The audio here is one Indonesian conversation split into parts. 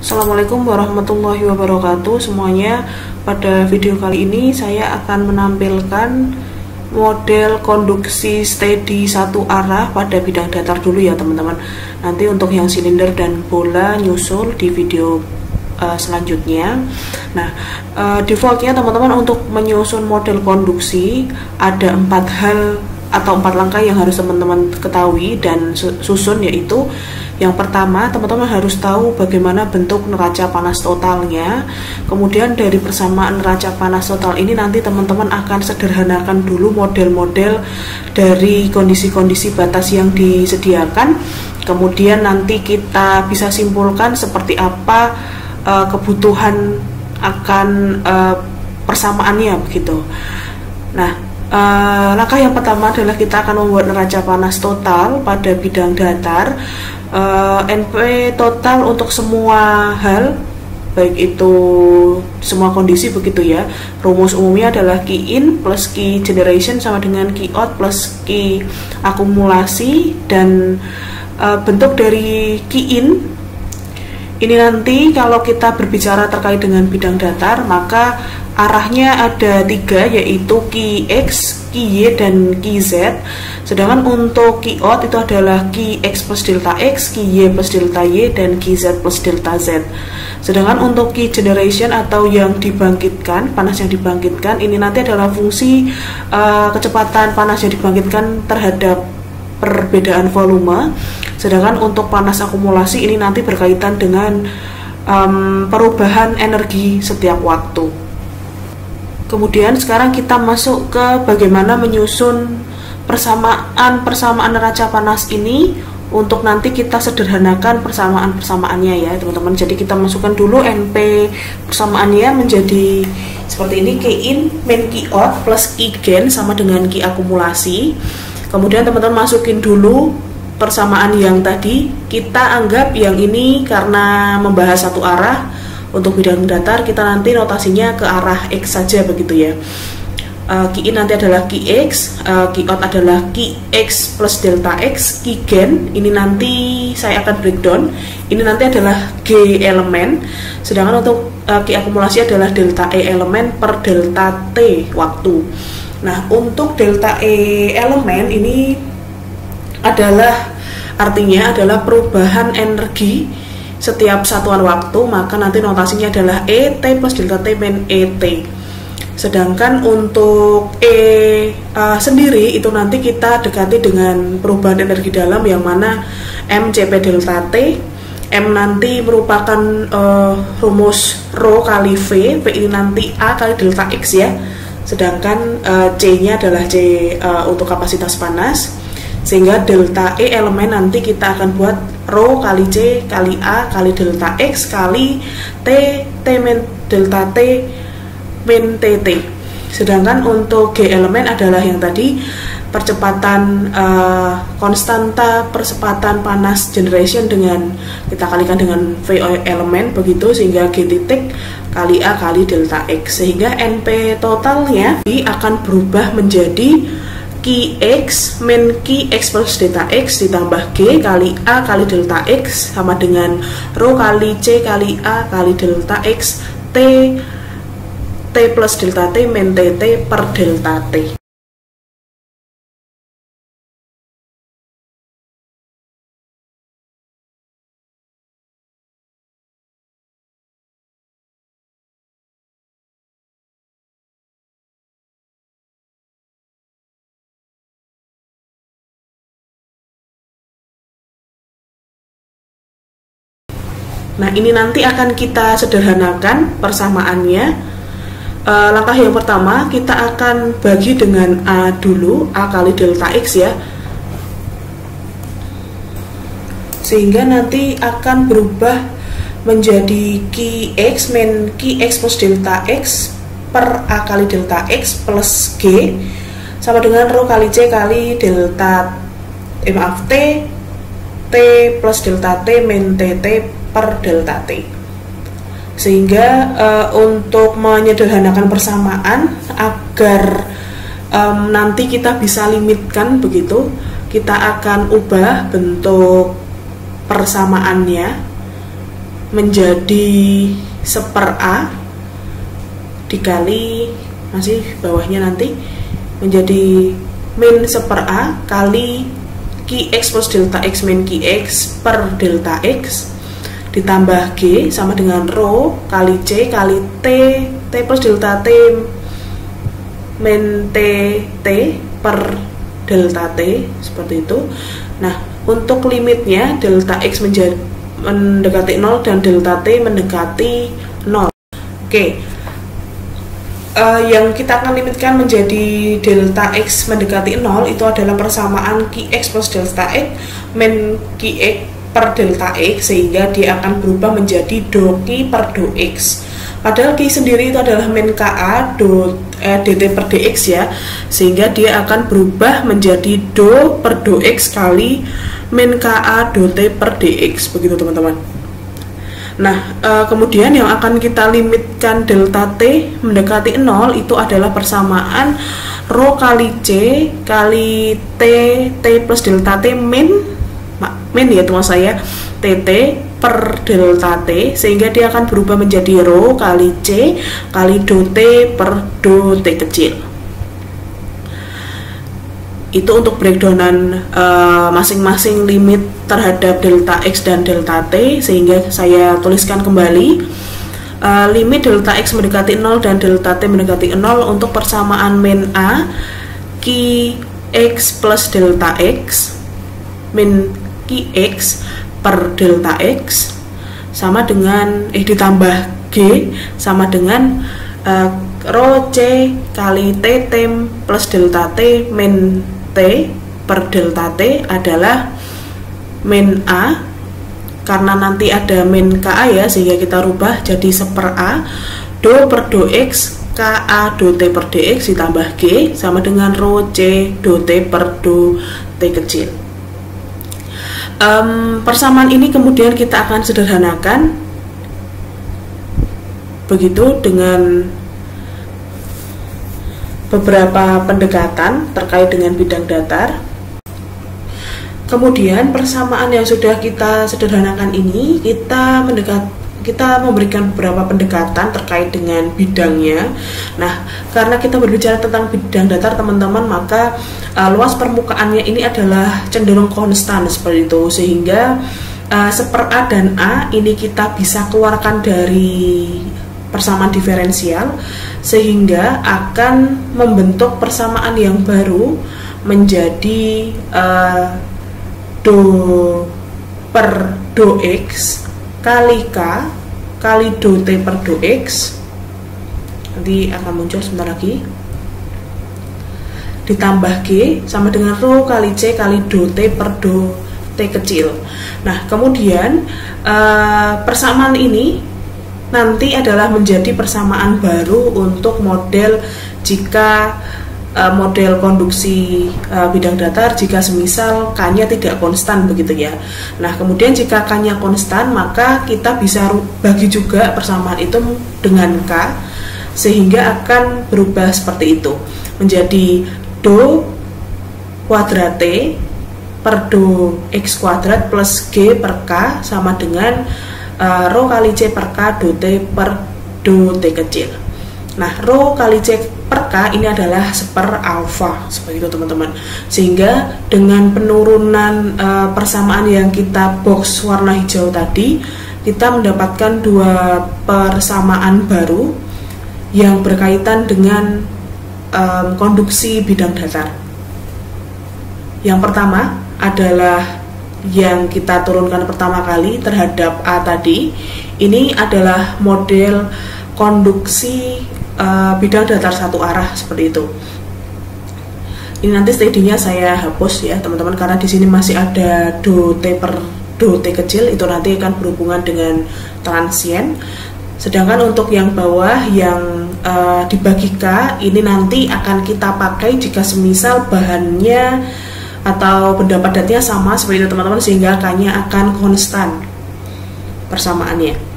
Assalamualaikum warahmatullahi wabarakatuh semuanya. Pada video kali ini saya akan menampilkan model konduksi steady satu arah pada bidang datar dulu ya teman-teman. Nanti untuk yang silinder dan bola nyusul di video selanjutnya. Nah, defaultnya teman-teman untuk menyusun model konduksi ada 4 hal atau 4 langkah yang harus teman-teman ketahui dan susun, yaitu yang pertama, teman-teman harus tahu bagaimana bentuk neraca panas totalnya. Kemudian dari persamaan neraca panas total ini nanti teman-teman akan sederhanakan dulu model-model dari kondisi-kondisi batas yang disediakan. Kemudian nanti kita bisa simpulkan seperti apa kebutuhan akan persamaannya begitu. Nah, langkah yang pertama adalah kita akan membuat neraca panas total pada bidang datar. NP total untuk semua hal, baik itu semua kondisi begitu ya. Rumus umumnya adalah key in plus key generation sama dengan key out plus key akumulasi. Dan bentuk dari key in ini nanti kalau kita berbicara terkait dengan bidang datar, maka arahnya ada 3, yaitu key X, key Y, dan key Z. Sedangkan untuk key out itu adalah key X plus delta X, key Y plus delta Y, dan key Z plus delta Z. Sedangkan untuk key generation atau yang dibangkitkan, panas yang dibangkitkan, ini nanti adalah fungsi kecepatan panas yang dibangkitkan terhadap perbedaan volume. Sedangkan untuk panas akumulasi ini nanti berkaitan dengan perubahan energi setiap waktu. Kemudian sekarang kita masuk ke bagaimana menyusun persamaan neraca panas ini untuk nanti kita sederhanakan persamaannya ya teman-teman. Jadi kita masukkan dulu NP persamaannya menjadi seperti ini: K in min K out plus K gen sama dengan K akumulasi. Kemudian teman-teman masukin dulu persamaan yang tadi, kita anggap yang ini karena membahas satu arah. Untuk bidang datar kita nanti notasinya ke arah X saja begitu ya. Q in nanti adalah Qx, Q out adalah Qx plus delta X, Q gen ini nanti saya akan breakdown. Ini nanti adalah G elemen, sedangkan untuk Q akumulasi adalah delta E elemen per delta T waktu. Nah, untuk delta E elemen ini adalah artinya adalah perubahan energi setiap satuan waktu, maka nanti notasinya adalah ET plus delta T min ET. Sedangkan untuk E sendiri itu nanti kita dekati dengan perubahan energi dalam yang mana MCP delta T. M nanti merupakan rumus Rho kali V, V ini nanti A kali delta X ya. Sedangkan C nya adalah C untuk kapasitas panas. Sehingga delta E elemen nanti kita akan buat Rho kali C kali A kali delta X kali T, T min delta T min TT. Sedangkan untuk G elemen adalah yang tadi percepatan konstanta percepatan panas generation dengan kita kalikan dengan V elemen begitu, sehingga G titik kali A kali delta X. Sehingga NP totalnya akan berubah menjadi Qx min Qx plus delta X ditambah G kali A kali delta X sama dengan Rho kali C kali A kali delta X T plus delta T min TT per delta T. Nah, ini nanti akan kita sederhanakan persamaannya. Langkah yang pertama kita akan bagi dengan A dulu, A kali delta X ya. Sehingga nanti akan berubah menjadi Qx min Qx plus delta X per A kali delta X plus G sama dengan Rho kali C kali delta T plus delta T min TT per delta T. Sehingga untuk menyederhanakan persamaan agar nanti kita bisa limitkan begitu, kita akan ubah bentuk persamaannya menjadi 1/A dikali, masih bawahnya nanti menjadi min 1/A kali Qx plus delta X min Qx per delta X ditambah G sama dengan rho kali C kali T plus delta T min T per delta T, seperti itu. Nah, untuk limitnya delta X mendekati 0 dan delta T mendekati 0. Oke. Yang kita akan limitkan menjadi delta X mendekati 0 itu adalah persamaan Qx plus delta X min Qx per delta X, sehingga dia akan berubah menjadi do Q per do X. Padahal Q sendiri itu adalah min Ka dt per dx ya, sehingga dia akan berubah menjadi do per do X kali min Ka do T per dx, begitu teman-teman. Nah, kemudian yang akan kita limitkan delta T mendekati 0 itu adalah persamaan rho kali C kali T plus delta T min ya teman saya TT per delta T, sehingga dia akan berubah menjadi rho kali C kali do T per do T kecil. Itu untuk breakdownan masing-masing limit terhadap delta X dan delta T, sehingga saya tuliskan kembali limit delta X mendekati 0 dan delta T mendekati 0 untuk persamaan min A Qx plus delta X min Qx per delta X sama dengan ditambah G sama dengan rho C kali T plus delta T min T per delta T adalah min A, karena nanti ada min Ka ya, sehingga kita rubah jadi 1/A do per do X Ka do T per dx ditambah G sama dengan rho C do T per do T kecil. Persamaan ini kemudian kita akan sederhanakan begitu dengan beberapa pendekatan terkait dengan bidang datar. Kemudian persamaan yang sudah kita sederhanakan ini kita memberikan beberapa pendekatan terkait dengan bidangnya. Nah, karena kita berbicara tentang bidang datar teman-teman, maka luas permukaannya ini adalah cenderung konstan seperti itu, sehingga 1/A dan A ini kita bisa keluarkan dari persamaan diferensial, sehingga akan membentuk persamaan yang baru menjadi do per do X kali K kali do T per do X, nanti akan muncul sebentar lagi, ditambah G sama dengan rho kali C kali do T per do T kecil. Nah, kemudian persamaan ini nanti adalah menjadi persamaan baru untuk model jika model konduksi bidang datar jika semisal K-nya tidak konstan begitu ya. Nah, kemudian jika K-nya konstan, maka kita bisa bagi juga persamaan itu dengan K, sehingga akan berubah seperti itu menjadi do kuadrat T per do X kuadrat plus G per K sama dengan rho kali C per K do T per do T kecil. Nah, rho kali C per K ini adalah 1/alfa seperti itu teman-teman, sehingga dengan penurunan persamaan yang kita box warna hijau tadi, kita mendapatkan dua persamaan baru yang berkaitan dengan konduksi bidang datar. Yang pertama adalah yang kita turunkan pertama kali terhadap A tadi, ini adalah model konduksi bidang datar satu arah seperti itu. Ini nanti steady-nya saya hapus ya teman-teman, karena di sini masih ada do T per do T kecil, itu nanti akan berhubungan dengan transien. Sedangkan untuk yang bawah yang dibagi K ini nanti akan kita pakai jika semisal bahannya atau benda padatnya sama seperti itu teman-teman, sehingga K-nya akan konstan persamaannya.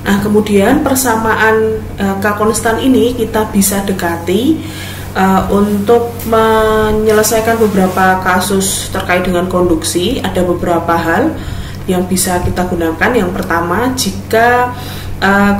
Nah, kemudian persamaan K konstan ini kita bisa dekati untuk menyelesaikan beberapa kasus terkait dengan konduksi. Ada beberapa hal yang bisa kita gunakan. Yang pertama, jika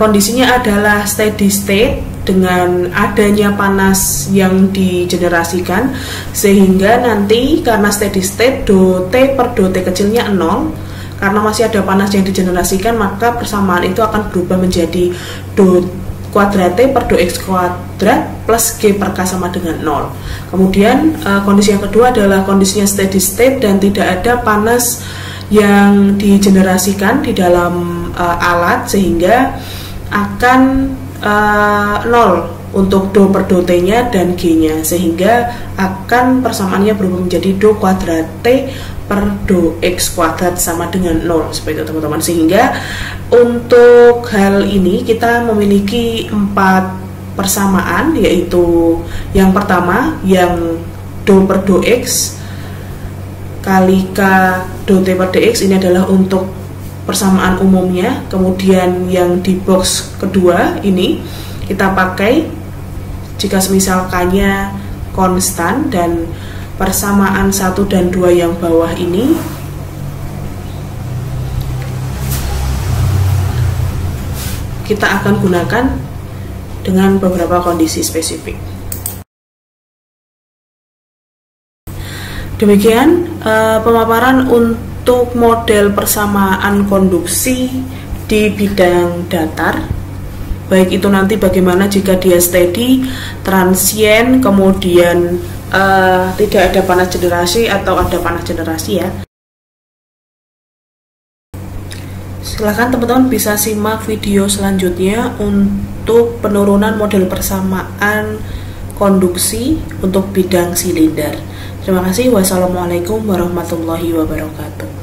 kondisinya adalah steady state dengan adanya panas yang digenerasikan, sehingga nanti karena steady state do T per do T kecilnya 0, karena masih ada panas yang digenerasikan, maka persamaan itu akan berubah menjadi do kuadrat T per do X kuadrat plus G per K sama dengan 0. Kemudian kondisi yang kedua adalah kondisinya steady state dan tidak ada panas yang digenerasikan di dalam alat, sehingga akan 0 untuk do per do T nya dan G nya, sehingga akan persamaannya berubah menjadi do kuadrat T per do X kuadrat sama dengan 0, seperti itu teman-teman. Sehingga untuk hal ini kita memiliki 4 persamaan, yaitu yang pertama yang do per do X kali K do T per dx, ini adalah untuk persamaan umumnya. Kemudian yang di box kedua ini kita pakai jika semisal K-nya konstan, dan persamaan 1 dan 2 yang bawah ini kita akan gunakan dengan beberapa kondisi spesifik. Demikian pemaparan untuk model persamaan konduksi di bidang datar, baik itu nanti bagaimana jika dia steady, transient, kemudian tidak ada panas generasi atau ada panas generasi ya. Silahkan teman-teman bisa simak video selanjutnya untuk penurunan model persamaan konduksi untuk bidang silinder. Terima kasih. Wassalamualaikum warahmatullahi wabarakatuh.